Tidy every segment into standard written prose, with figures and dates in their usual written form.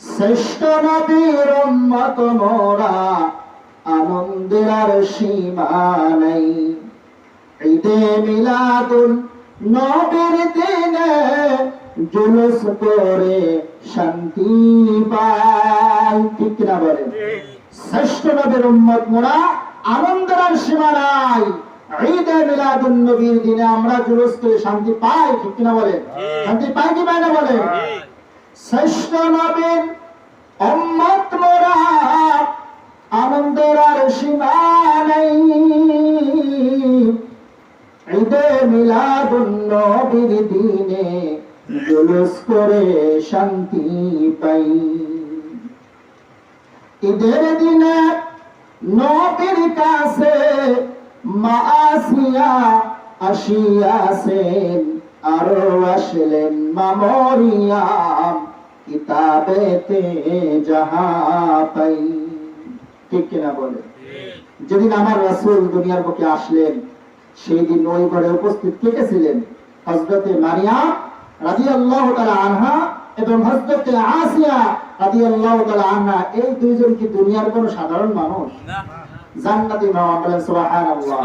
শ্রেষ্ঠ নবীর উম্মত মোরা, আনন্দের আর সীমা নাই। ঈদে মিলাদুন নবীর দিনে জুলুস করে শান্তি পাই, ঠিক কিনা বলেন? শ্রেষ্ঠ নবীর উম্মত মোরা, আনন্দের আর সীমা নাই। ঈদে মিলাদুন নবীর দিনে আমরা জুলুস করে শান্তি পাই, ঠিক কিনা বলেন? শান্তি পাই কি পাই না বলেন? শ্রেষ্ঠ নবীর উম্মত মোরা, আনন্দের আর সীমা নাই। ঈদে মিলাদুন নবীর দিনে জুলুস করে শান্তি পাই। ঈদের দিনে নবীর কাছে মা আসিয়া আসিয়াছেন, আরো আসলেন মা মরিয়াম, কিতাবেতে যাহা পাই, ঠিক কিনা বলে? যেদিন আমার রাসূল দুনিয়ার বুকে আসলেন, সেই দিন ওই ঘরে উপস্থিত কে কে ছিলেন? হযরতে মারিয়াম রাদিয়াল্লাহু তাআলা আনহা এবং হযরতে আসিয়া রাদিয়াল্লাহু তাআলা আনহা। এই দুইজন কি দুনিয়ার কোনো সাধারণ মানুষ? না, জান্নাতি মেহমান। বলেন সুবহানাল্লাহ।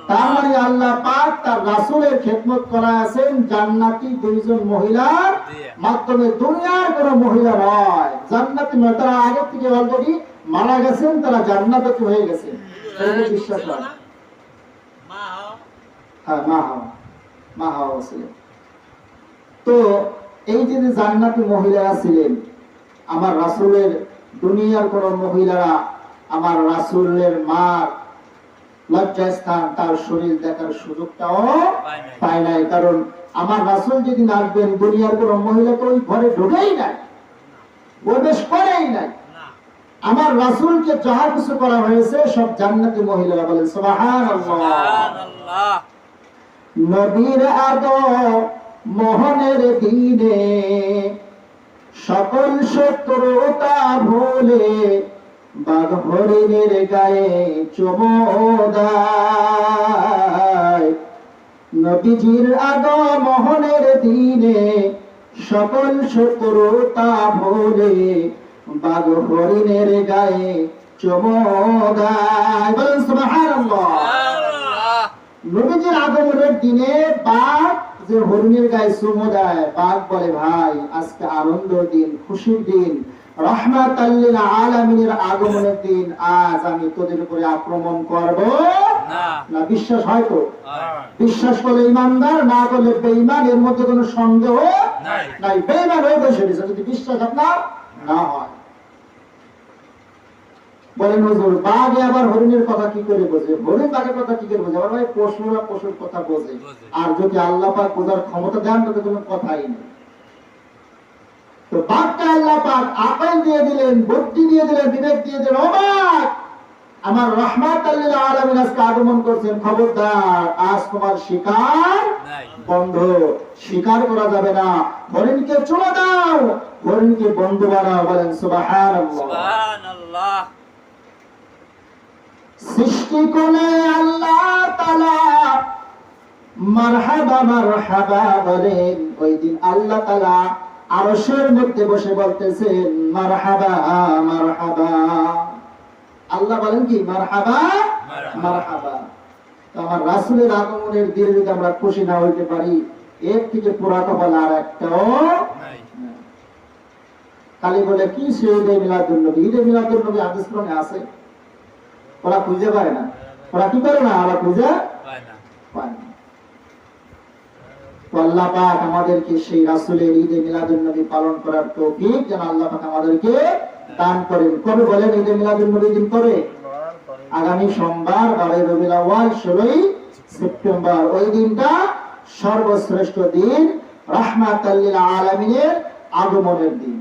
তার মানে আল্লাহ পাক তার রাসূলের খেদমত করাছেন জান্নাতি দুইজন মহিলার মাধ্যমে। দুনিয়ার কোনো মহিলা নয়, জান্নাতি নয়। তারা আগে থেকে অলরেডি মারা গেছেন, তারা জান্নাতে হয়ে গেছে। এটা বিশ্বাস হয়? হ্যাঁ, মা হাওয়া ছিলেন। তো এই যে জান্নাতি মহিলারা ছিলেন, আমার রাসূলের দুনিয়ার কোন মহিলারা আমার রাসূলের মা লজ্জাস্থান, তার শরীর দেখার সুযোগটাও পায় নাই। কারণ আমার রাসূল যেদিন আসবেন, দুনিয়ার কোন মহিলাকে ওই ঘরে ঢোকেই নাই, প্রবেশ করেই নাই। আমার রাসূলকে যাহা কিছু করা হয়েছে সব জান্নাতি মহিলারা। বলেন সুবহানাল্লাহ। নবীর আদব মোহনের দিনে সকল শত্রুতা ভুলে বাঘ হরিণের গায়ে চুমো দেয়। নবীজির আদব মোহনের দিনে সকল শত্রুতা ভুলে বাঘ হরিণের গায়ে চুমো দেয়। বলেন সুবহানাল্লাহ। নবীজির আগমনের দিনে বাঘ যে হরিণের গায়ে চুমো দেয়, বাঘ বলে ভাই আজকে আনন্দের দিন, খুশির দিন, রাহমাতাল লিল আলামিনের আগমনের দিন, আজ আমি তোদের উপরে আক্রমণ করব না। বিশ্বাস হয় তো? বিশ্বাস করলে ইমানদার, না করলে বেঈমান, এর মধ্যে কোনো সন্দেহ নাই। বেঈমান হয়ে বসে রয়েছে যদি বিশ্বাস আপনার না হয়। বলেন হুজুর, বাঘে আবার হরিণের কথা কি করে বোঝে? হরিণ বাঘের কথা কি করে বোঝে? আবার ভাই পশুরা পশুর কথা বোঝে। আর যদি আল্লাহ পাক বোঝার ক্ষমতা দেন তাতে কোনো কথাই নেই। তো বাঘকে আল্লাহ পাক আকল দিয়ে দিলেন, বুদ্ধি দিয়ে দিলেন, বিবেক দিয়ে দিলেন। ও বাঘ, আমার রাহমাতাল লিল আলামিন আজকে আগমন করছেন, খবরদার আজ তোমার শিকার বন্ধ, শিকার করা যাবে না। হরিণকে চলে দাও, হরিণকে বন্ধু বানাও। বলেন সুবহানাল্লাহ। সৃষ্টি কোনে আল্লাহ তাআলা মারহাবা মারহাবা বলেন। ওই দিন আল্লাহ তাআলা আরশের মধ্যে বসে বলতেছেন মারহাবা মারহাবা। আল্লাহ বলেন কি? মারহাবা মারহাবা। আমার রাসূলের আগমনের দিনে যদি আমরা খুশি না হইতে পারি, এর থেকে পুরা কপাল আর একটাও নাই। খালি বলে কি সে ঈদে মিলাদুন নবী। ঈদে মিলাদুন নবী হাদিস কোরআনে আছে, ওরা খুঁজে পায় না। ওরা কি করে না? ওরা খুঁজে পায় না। তো আল্লাহ পাক আমাদেরকে সেই রাসূলের ঈদে মিলাদুন নবী পালন করার তৌফিক যেন আল্লাহ পাক আমাদেরকে দান করেন। কবে বলেন ঈদে মিলাদুন নবী দিন? কবে? আগামী সোমবার 12 রবিউল আউয়াল 16 সেপ্টেম্বর। ওই দিনটা সর্বশ্রেষ্ঠ দিন, রাহমাতাল লিল আলামিনের আগমনের দিন।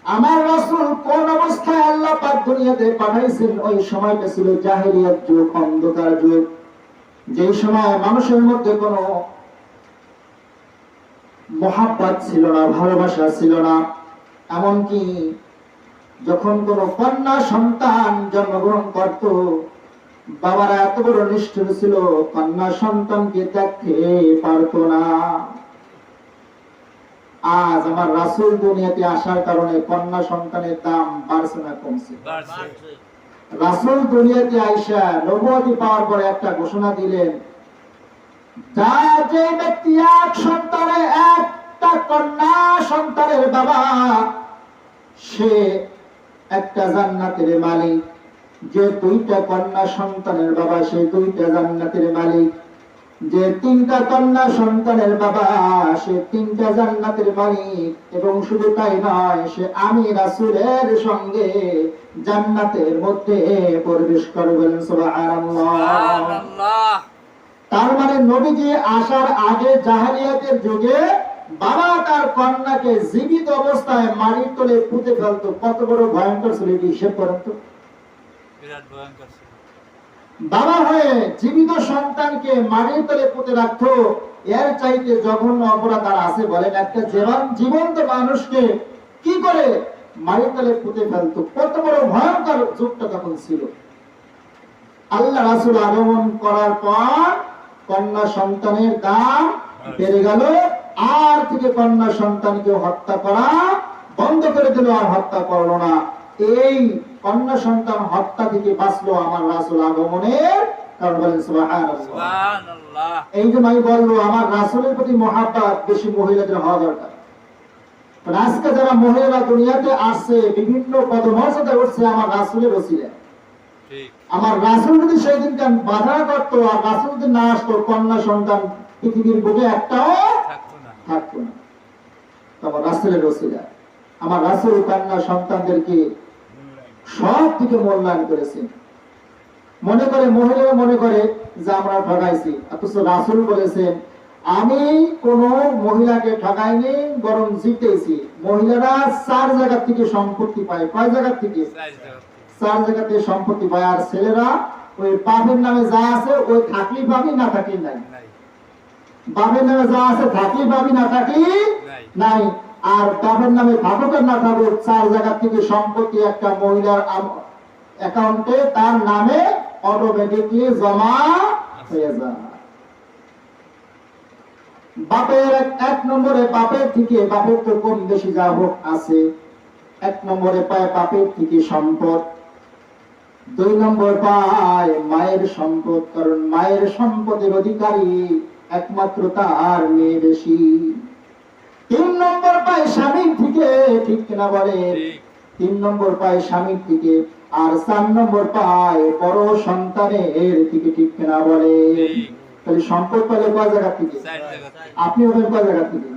আমার রাসূল কোন অবস্থায় আল্লাহ পাক দুনিয়াতে পাঠাইছেন? ওই সময়টা ছিল জাহেলিয়াত যুগ, অন্ধকার যুগ। যে সময় মানুষের মধ্যে কোনো মহাব্বত ছিল না, ভালোবাসা ছিল না। এমনকি যখন কোনো কন্যা সন্তান জন্মগ্রহণ করত, বাবারা এত বড় নিষ্ঠুর ছিল, কন্যা সন্তানকে দেখতে পারত না। আজ আমার রাসূল দুনিয়াতে আসার কারণে কন্যা সন্তানের দাম বাড়ছে না কমছে? রাসূল দুনিয়াতে আইসা নবুয়তি পাওয়ার পরে একটা ঘোষণা দিলেন, যে ব্যক্তি একটা কন্যা সন্তানের বাবা, সে একটা জান্নাতের মালিক। যে দুইটা কন্যা সন্তানের বাবা, সে দুইটা জান্নাতের মালিক। যে তিনটা কন্যা সন্তানের বাবা, সে তিনটা জান্নাতের মালিক। এবং শুধু তাই নয়, সে আমি রাসূলের সঙ্গে জান্নাতের মধ্যে প্রবেশ করবেন। সুবহানাল্লাহ। তার মানে নবীজি আসার আগে জাহেলিয়াতের যুগে বাবা তার কন্যাকে জীবিত অবস্থায় মাটির তলে পুঁতে ফেলতো। কত বড় ভয়ঙ্কর ছিল এটি হিসেব করেন তো। বাবা হয়ে জীবিত সন্তানকে মাটির তলে পুঁতে রাখতো। এর চাইতে জঘন্য অপরাধ আর আছে বলেন? একটা জীবন্ত মানুষকে কি করে মাটির তলে পুঁতে ফেলতো? কত বড় ভয়ঙ্কর যুগটা তখন ছিল। আল্লাহ রাসূল আগমন করার পর কন্যা সন্তানের দাম বেড়ে গেল। আর থেকে কন্যা সন্তানকে হত্যা করা বন্ধ করে দিল, আর হত্যা করলো না। এই কন্যা সন্তান হত্যা থেকে বাঁচলো আমার রাসূল আগমনের কারণ। বলেন সুবহানাল্লাহ। এই যে আমি বলবো, আমার রাসূলের প্রতি মহব্বত বেশি মহিলাদের হওয়া দরকার। আজকে যারা মহিলা দুনিয়াতে আসছে, বিভিন্ন পদমর্যাদা উঠছে আমার রাসূলের ওসিলায়। আমার রাসূল যদি সেই দিনকে বাধা করতো, আর রাসূল যদি না আসতো, কন্যা সন্তান পৃথিবীর বুকে একটাও থাকতো না। আমার রাসূলের ওসিলায় আমার রাসূল কন্যা সন্তানদেরকে সব থেকে মূল্যায়ন করেছেন। মহিলারা মনে করে যে আমরা ঠকাইছি, অথচ রাসূল বলেছেন আমি কোন মহিলাকে ঠকাইনি, বরং জিতেছি। মহিলারা 4 জায়গা থেকে সম্পত্তি পায়। কয় জায়গা থেকে? 4 জায়গা থেকে সম্পত্তি পায়। আর ছেলেরা ওই বাপের নামে যা আছে ওই থাকলি পাবি, না থাকলি নাই। বাপের নামে যা আছে থাকলি পাবি, না থাকলি নাই। আর বাপের নামে থাকুক আর না থাকুক, 4 জায়গা থেকে সম্পত্তি একটা মহিলার অ্যাকাউন্টে তার নামে অটোমেটিকলি জমা হয়ে যায়। বাপের 1 নম্বরে বাপের থেকে, বাপের তো কম বেশি যা হোক আছে, 1 নম্বরে পায় বাপের থেকে সম্পদ। 2 নম্বর পায় মায়ের সম্পদ, কারণ মায়ের সম্পদের অধিকারী একমাত্র তার মেয়ে বেশি। 3 নম্বর পায় স্বামীর থেকে, ঠিক কিনা বলেন? 3 নম্বর পায় স্বামীর থেকে। আর 4 নম্বর পায় বড় সন্তানের থেকে, ঠিক কিনা বলেন? তাহলে সম্পদ পেলে কয় জায়গা থেকে? আপনি ওদের কয় জায়গা থেকে?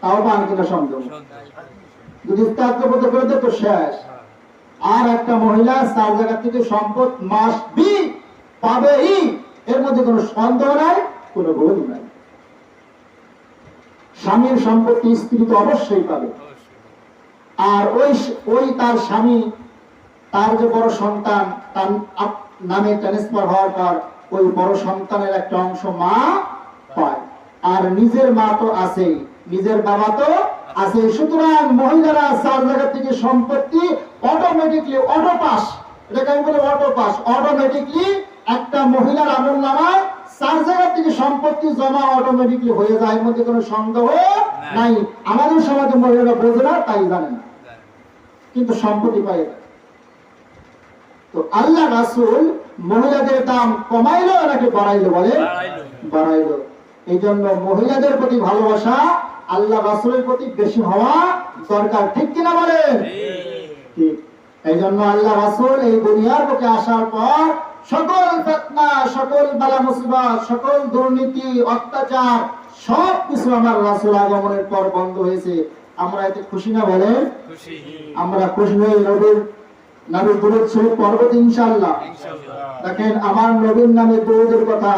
তাও পান কিনা সন্দেহ। যদি তাৎপর্য করে দেয় তো শেষ। আর একটা মহিলা 4 জায়গা থেকে সম্পদ মাস্ট বি পাবেই, এর মধ্যে কোনো সন্দেহ নাই, কোনো ভুল নাই। স্বামীর সম্পত্তি স্ত্রী তো অবশ্যই পাবে। আর ওই তার স্বামী, তার যে বড় সন্তান, তার নামে ট্রান্সফার হওয়ার পর ওই বড় সন্তানের একটা অংশ মা পায়। আর নিজের মা তো আছেই, নিজের বাবা তো আছে। সুতরাং মহিলারা 4 জায়গা থেকে সম্পত্তি অটোমেটিকলি অটোপাস, এটাকে আমি বলি অটোপাস, অটোমেটিকলি একটা মহিলার আমলনামায় 4 জায়গা থেকে সম্পত্তি জমা অটোমেটিকলি হয়ে যায়। এর মধ্যে কোনো সন্দেহ নাই। আমাদের সমাজে মহিলারা বোঝে না, তাই জানে না, কিন্তু সম্পত্তি পায়। তো আল্লাহ রাসূল মহিলাদের দাম কমাইলো নাকি বাড়াইলো? বলে বাড়াইলো। এই জন্য মহিলাদের প্রতি ভালোবাসা আল্লাহ রাসূলের প্রতি বেশি হওয়া দরকার, ঠিক কিনা বলেন? ঠিক। এই জন্য আল্লাহ রাসূল এই দুনিয়ার বুকে আসার পর সকল ফিতনা, সকল বালা মুসিবত, সকল দুর্নীতি, অত্যাচার সব কিছু আমার রাসূল আগমনের পর বন্ধ হয়েছে। আমরা এতে খুশি না বলেন? খুশি। আমরা খুশি হয়ে নবীর দুরূদ শরীফ পড়ব ইনশাআল্লাহ। দেখেন আমার নবীর নামে দুরূদের কথা